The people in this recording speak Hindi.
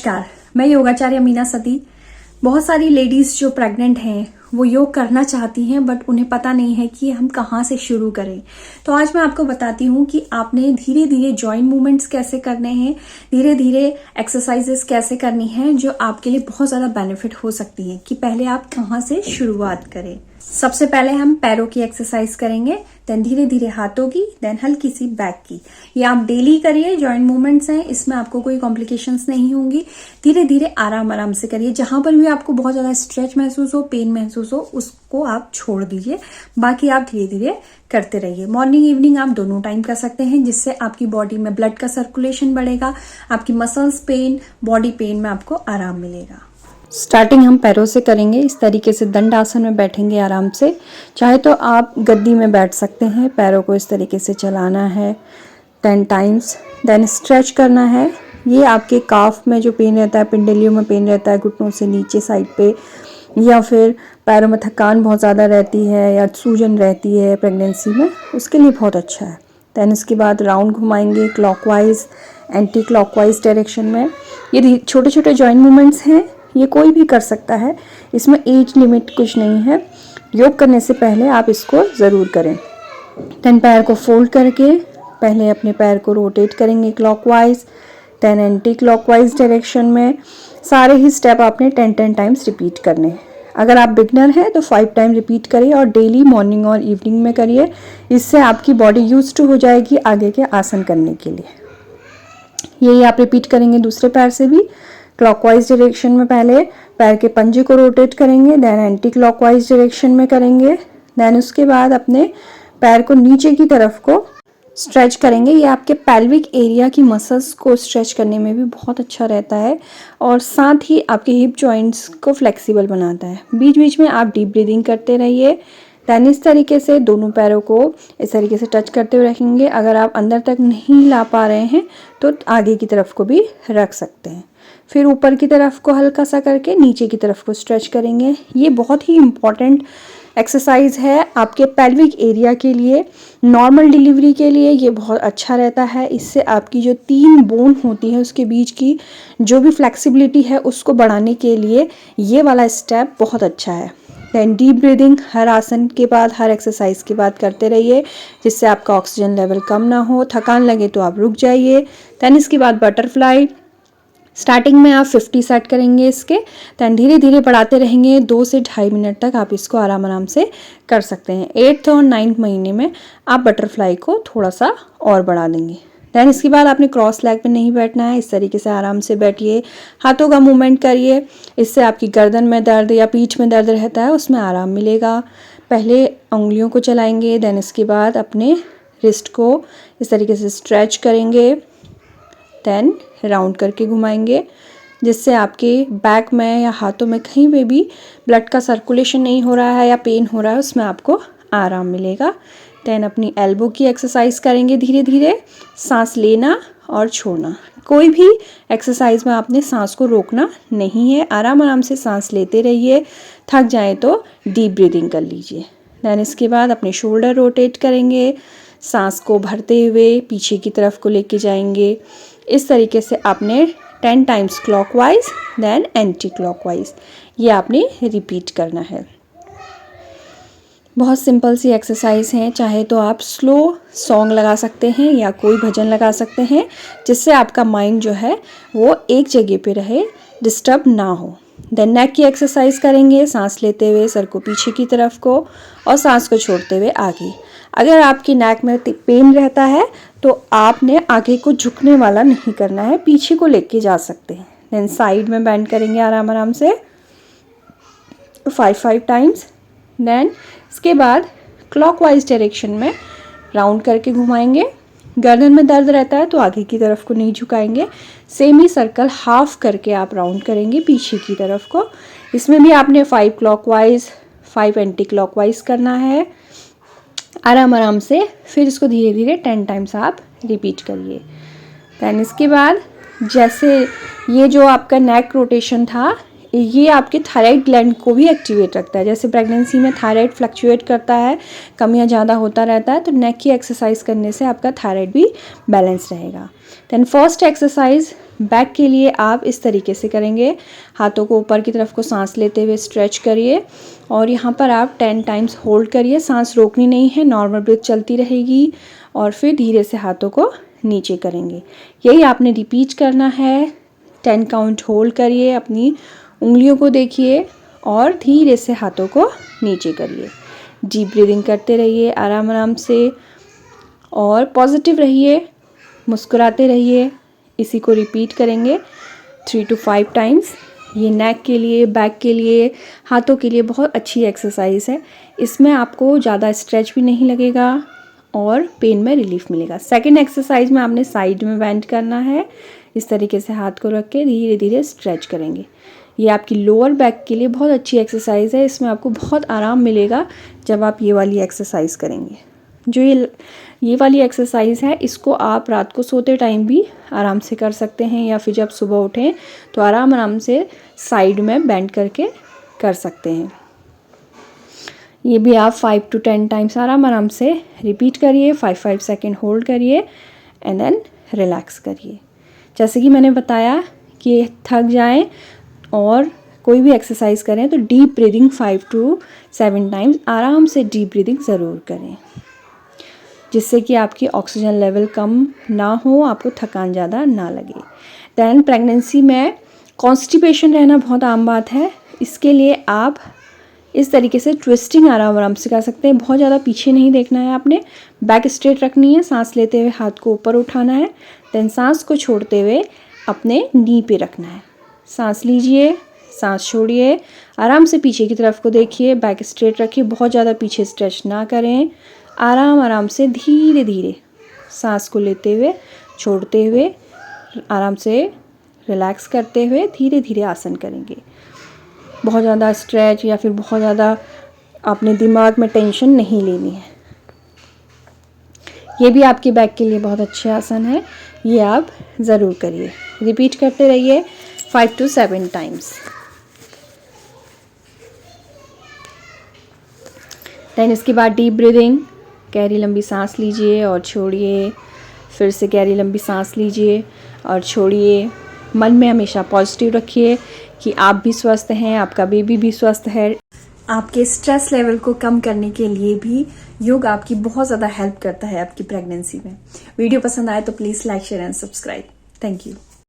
नमस्कार, मैं योगाचार्य मीना सती। बहुत सारी लेडीज जो प्रेग्नेंट हैं वो योग करना चाहती हैं बट उन्हें पता नहीं है कि हम कहाँ से शुरू करें। तो आज मैं आपको बताती हूँ कि आपने धीरे धीरे जॉइंट मूवमेंट्स कैसे करने हैं, धीरे धीरे एक्सरसाइजेस कैसे करनी है जो आपके लिए बहुत ज़्यादा बेनिफिट हो सकती है कि पहले आप कहाँ से शुरुआत करें। सबसे पहले हम पैरों की एक्सरसाइज करेंगे, देन धीरे धीरे हाथों की, देन हल्की सी बैक की। ये आप डेली करिए, जॉइंट मूवमेंट्स हैं, इसमें आपको कोई कॉम्प्लिकेशंस नहीं होंगी। धीरे धीरे आराम आराम से करिए। जहां पर भी आपको बहुत ज्यादा स्ट्रेच महसूस हो, पेन महसूस हो, उसको आप छोड़ दीजिए। बाकी आप धीरे धीरे करते रहिए। मॉर्निंग इवनिंग आप दोनों टाइम कर सकते हैं, जिससे आपकी बॉडी में ब्लड का सर्कुलेशन बढ़ेगा, आपकी मसल्स पेन, बॉडी पेन में आपको आराम मिलेगा। स्टार्टिंग हम पैरों से करेंगे। इस तरीके से दंड आसन में बैठेंगे आराम से। चाहे तो आप गद्दी में बैठ सकते हैं। पैरों को इस तरीके से चलाना है 10 टाइम्स, देन स्ट्रेच करना है। ये आपके काफ में जो पेन रहता है, पिंडलियों में पेन रहता है, घुटनों से नीचे साइड पे, या फिर पैरों में थकान बहुत ज़्यादा रहती है या सूजन रहती है प्रेगनेंसी में, उसके लिए बहुत अच्छा है। देन इसके बाद राउंड घुमाएंगे क्लॉकवाइज, एंटी क्लॉकवाइज डायरेक्शन में। ये छोटे छोटे जॉइंट मूवमेंट्स हैं, ये कोई भी कर सकता है, इसमें एज लिमिट कुछ नहीं है। योग करने से पहले आप इसको ज़रूर करें। देन पैर को फोल्ड करके पहले अपने पैर को रोटेट करेंगे clockwise, then anticlockwise direction में। सारे ही स्टेप आपने 10 टाइम्स रिपीट करने हैं। अगर आप बिगनर हैं तो 5 टाइम रिपीट करिए और डेली मॉर्निंग और इवनिंग में करिए। इससे आपकी बॉडी यूज्ड टू हो जाएगी आगे के आसन करने के लिए। यही आप रिपीट करेंगे दूसरे पैर से भी। क्लॉकवाइज डायरेक्शन में पहले पैर के पंजे को रोटेट करेंगे, देन एंटी क्लॉकवाइज डायरेक्शन में करेंगे, देन उसके बाद अपने पैर को नीचे की तरफ को स्ट्रेच करेंगे। ये आपके पेल्विक एरिया की मसल्स को स्ट्रेच करने में भी बहुत अच्छा रहता है और साथ ही आपके हिप जॉइंट्स को फ्लेक्सिबल बनाता है। बीच बीच में आप डीप ब्रीदिंग करते रहिए। देन इस तरीके से दोनों पैरों को इस तरीके से टच करते हुए रखेंगे। अगर आप अंदर तक नहीं ला पा रहे हैं तो आगे की तरफ को भी रख सकते हैं। फिर ऊपर की तरफ को हल्का सा करके नीचे की तरफ को स्ट्रेच करेंगे। ये बहुत ही इम्पॉर्टेंट एक्सरसाइज है आपके पेल्विक एरिया के लिए। नॉर्मल डिलीवरी के लिए ये बहुत अच्छा रहता है। इससे आपकी जो 3 बोन होती है उसके बीच की जो भी फ्लेक्सिबिलिटी है उसको बढ़ाने के लिए ये वाला स्टेप बहुत अच्छा है। देन डीप ब्रीदिंग हर आसन के बाद, हर एक्सरसाइज के बाद करते रहिए, जिससे आपका ऑक्सीजन लेवल कम ना हो। थकान लगे तो आप रुक जाइए। देन इसके बाद बटरफ्लाई। स्टार्टिंग में आप 50 सेट करेंगे इसके, देन धीरे धीरे बढ़ाते रहेंगे। 2 से 2.5 मिनट तक आप इसको आराम आराम से कर सकते हैं। 8th और 9th महीने में आप बटरफ्लाई को थोड़ा सा और बढ़ा देंगे। देन इसके बाद आपने क्रॉस लेग पे नहीं बैठना है, इस तरीके से आराम से बैठिए, हाथों का मूवमेंट करिए। इससे आपकी गर्दन में दर्द या पीठ में दर्द रहता है उसमें आराम मिलेगा। पहले उंगलियों को चलाएंगे, देन इसके बाद अपने रिस्ट को इस तरीके से स्ट्रेच करेंगे, देन राउंड करके घुमाएंगे, जिससे आपके बैक में या हाथों में कहीं पे भी ब्लड का सर्कुलेशन नहीं हो रहा है या पेन हो रहा है उसमें आपको आराम मिलेगा। देन अपनी एल्बो की एक्सरसाइज करेंगे धीरे धीरे, सांस लेना और छोड़ना। कोई भी एक्सरसाइज में आपने सांस को रोकना नहीं है, आराम आराम से सांस लेते रहिए। थक जाए तो डीप ब्रीदिंग कर लीजिए। देन इसके बाद अपने शोल्डर रोटेट करेंगे, सांस को भरते हुए पीछे की तरफ को लेके जाएंगे। इस तरीके से आपने 10 times clockwise then anticlockwise ये आपने रिपीट करना है। बहुत सिंपल सी एक्सरसाइज है। चाहे तो आप स्लो सॉन्ग लगा सकते हैं या कोई भजन लगा सकते हैं, जिससे आपका माइंड जो है वो एक जगह पे रहे, डिस्टर्ब ना हो। देन नेक की एक्सरसाइज करेंगे, सांस लेते हुए सर को पीछे की तरफ को और सांस को छोड़ते हुए आगे। अगर आपकी नेक में पेन रहता है तो आपने आगे को झुकने वाला नहीं करना है, पीछे को लेके जा सकते हैं। देन साइड में बेंड करेंगे आराम आराम से 5 टाइम्स। देन इसके बाद क्लॉकवाइज डायरेक्शन में राउंड करके घुमाएंगे। गर्दन में दर्द रहता है तो आगे की तरफ को नहीं झुकाएंगे, सेमी सर्कल हाफ करके आप राउंड करेंगे पीछे की तरफ को। इसमें भी आपने 5 क्लॉकवाइज 5 एंटी क्लॉकवाइज करना है आराम आराम से। फिर इसको धीरे धीरे 10 टाइम्स आप रिपीट करिए। देन इसके बाद जैसे ये जो आपका नेक रोटेशन था, ये आपके थायराइड ग्लैंड को भी एक्टिवेट रखता है। जैसे प्रेगनेंसी में थायराइड फ्लक्चुएट करता है, कम या ज़्यादा होता रहता है, तो नेक की एक्सरसाइज करने से आपका थायराइड भी बैलेंस रहेगा। देन फर्स्ट एक्सरसाइज बैक के लिए आप इस तरीके से करेंगे, हाथों को ऊपर की तरफ को सांस लेते हुए स्ट्रेच करिए और यहाँ पर आप 10 टाइम्स होल्ड करिए। सांस रोकनी नहीं है, नॉर्मल ब्रीथ चलती रहेगी और फिर धीरे से हाथों को नीचे करेंगे। यही आपने रिपीट करना है। 10 काउंट होल्ड करिए, अपनी उंगलियों को देखिए और धीरे से हाथों को नीचे करिए। डीप ब्रीदिंग करते रहिए आराम आराम से और पॉजिटिव रहिए, मुस्कुराते रहिए। इसी को रिपीट करेंगे 3 to 5 टाइम्स। ये नेक के लिए, बैक के लिए, हाथों के लिए बहुत अच्छी एक्सरसाइज है। इसमें आपको ज़्यादा स्ट्रेच भी नहीं लगेगा और पेन में रिलीफ मिलेगा। सेकंड एक्सरसाइज में आपने साइड में बेंड करना है। इस तरीके से हाथ को रख के धीरे धीरे स्ट्रेच करेंगे। ये आपकी लोअर बैक के लिए बहुत अच्छी एक्सरसाइज है। इसमें आपको बहुत आराम मिलेगा जब आप ये वाली एक्सरसाइज करेंगे। जो ये वाली एक्सरसाइज है, इसको आप रात को सोते टाइम भी आराम से कर सकते हैं या फिर जब सुबह उठें तो आराम आराम से साइड में बेंड करके कर सकते हैं। ये भी आप 5 to 10 टाइम्स आराम आराम से रिपीट करिए। 5 सेकेंड होल्ड करिए एंड देन रिलैक्स करिए। जैसे कि मैंने बताया कि थक जाएं और कोई भी एक्सरसाइज करें तो डीप ब्रीदिंग 5 to 7 टाइम्स आराम से डीप ब्रीदिंग ज़रूर करें, जिससे कि आपकी ऑक्सीजन लेवल कम ना हो, आपको थकान ज़्यादा ना लगे। दैन प्रेगनेंसी में कॉन्स्टिपेशन रहना बहुत आम बात है। इसके लिए आप इस तरीके से ट्विस्टिंग आराम आराम से कर सकते हैं। बहुत ज़्यादा पीछे नहीं देखना है आपने, बैक स्ट्रेट रखनी है। सांस लेते हुए हाथ को ऊपर उठाना है, दैन सांस को छोड़ते हुए अपने नी पे रखना है। सांस लीजिए, सांस छोड़िए, आराम से पीछे की तरफ को देखिए, बैक स्ट्रेट रखिए, बहुत ज़्यादा पीछे स्ट्रेच ना करें। आराम आराम से धीरे धीरे सांस को लेते हुए छोड़ते हुए आराम से रिलैक्स करते हुए धीरे धीरे आसन करेंगे। बहुत ज़्यादा स्ट्रेच या फिर बहुत ज़्यादा अपने दिमाग में टेंशन नहीं लेनी है। ये भी आपकी बैक के लिए बहुत अच्छे आसन है, ये आप ज़रूर करिए। रिपीट करते रहिए 5 to 7 टाइम्स। देन इसके बाद डीप ब्रीदिंग, गहरी लंबी सांस लीजिए और छोड़िए, फिर से गहरी लंबी सांस लीजिए और छोड़िए। मन में हमेशा पॉजिटिव रखिए कि आप भी स्वस्थ हैं, आपका बेबी भी स्वस्थ है। आपके स्ट्रेस लेवल को कम करने के लिए भी योग आपकी बहुत ज़्यादा हेल्प करता है आपकी प्रेगनेंसी में। वीडियो पसंद आए तो please like, share and subscribe. Thank you.